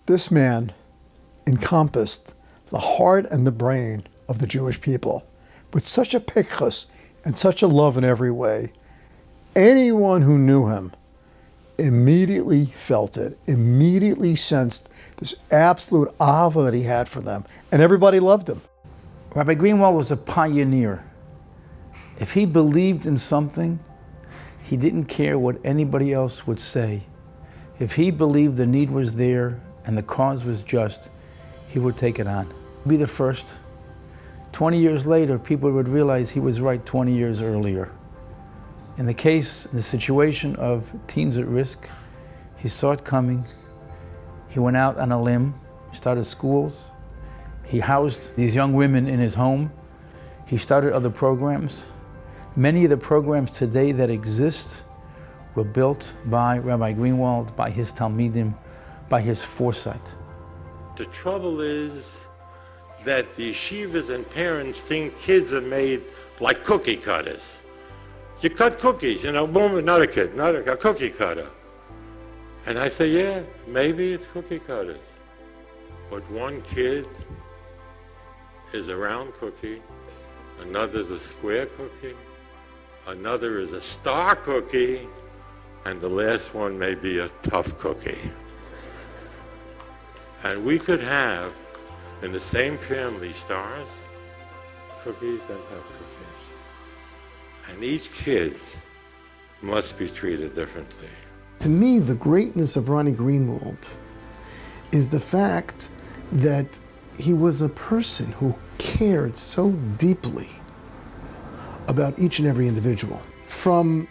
This man encompassed the heart and the brain of the Jewish people with such a pikchus and such a love in every way. Anyone who knew him immediately felt it, immediately sensed this absolute ahava that he had for them, and everybody loved him. Rabbi Greenwald was a pioneer. If he believed in something, he didn't care what anybody else would say. If he believed the need was there and the cause was just, he would take it on. Be the first. 20 years later, people would realize he was right 20 years earlier. In the situation of teens at risk, he saw it coming. He went out on a limb, started schools. He housed these young women in his home. He started other programs. Many of the programs today that exist were built by Rabbi Greenwald, by his Talmidim, by his foresight. The trouble is that the yeshivas and parents think kids are made like cookie cutters. You cut cookies, boom, another kid, a cookie cutter. And I say, yeah, maybe it's cookie cutters. But one kid is a round cookie, another's a square cookie, another is a star cookie, and the last one may be a tough cookie. And we could have in the same family stars, cookies, and tough cookies. And each kid must be treated differently. To me, the greatness of Ronnie Greenwald is the fact that he was a person who cared so deeply about each and every individual. From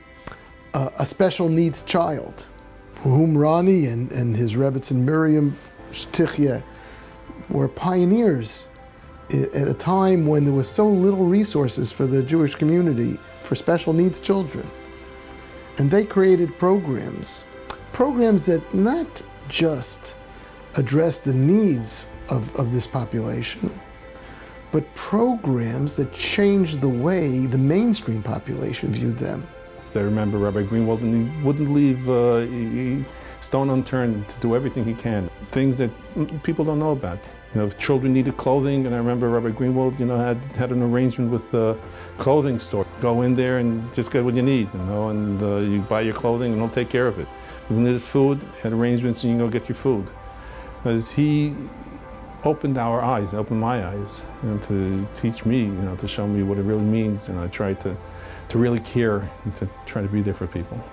a special needs child, for whom Ronnie and his Rebbetzin Miriam Shtichya were pioneers at a time when there was so little resources for the Jewish community for special needs children. And they created programs that not just addressed the needs of this population, but programs that changed the way the mainstream population viewed them. I remember Rabbi Greenwald, and he wouldn't leave stone unturned to do everything he can. Things that people don't know about. If children needed clothing, and I remember Rabbi Greenwald, had an arrangement with the clothing store. Go in there and just get what you need, and you buy your clothing and he'll take care of it. If you needed food, had arrangements and you can go get your food. As he opened our eyes, opened my eyes, to teach me, to show me what it really means, and I tried to really care and to try to be there for people.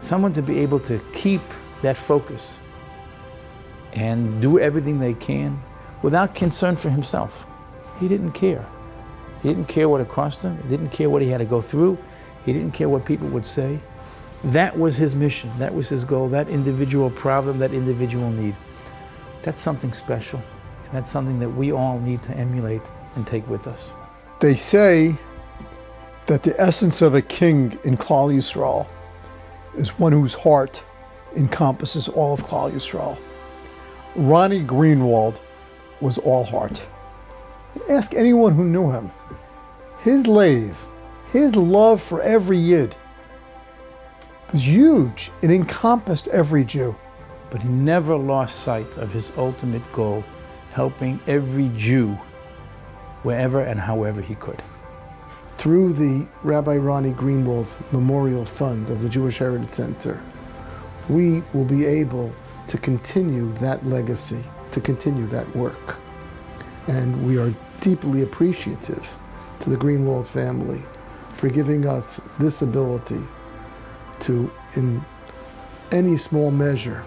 Someone to be able to keep that focus and do everything they can without concern for himself. He didn't care. He didn't care what it cost him. He didn't care what he had to go through. He didn't care what people would say. That was his mission. That was his goal. That individual problem, that individual need. That's something special. And that's something that we all need to emulate and take with us. They say that the essence of a king in Klal Yisrael is one whose heart encompasses all of Klal Yisrael. Ronnie Greenwald was all heart. Ask anyone who knew him. His love for every Yid was huge. It encompassed every Jew. But he never lost sight of his ultimate goal, helping every Jew wherever and however he could. Through the Rabbi Ronnie Greenwald Memorial Fund of the Jewish Heritage Center, we will be able to continue that legacy, to continue that work. And we are deeply appreciative to the Greenwald family for giving us this ability to, in any small measure,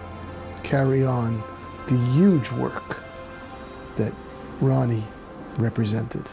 carry on the huge work that Ronnie represented.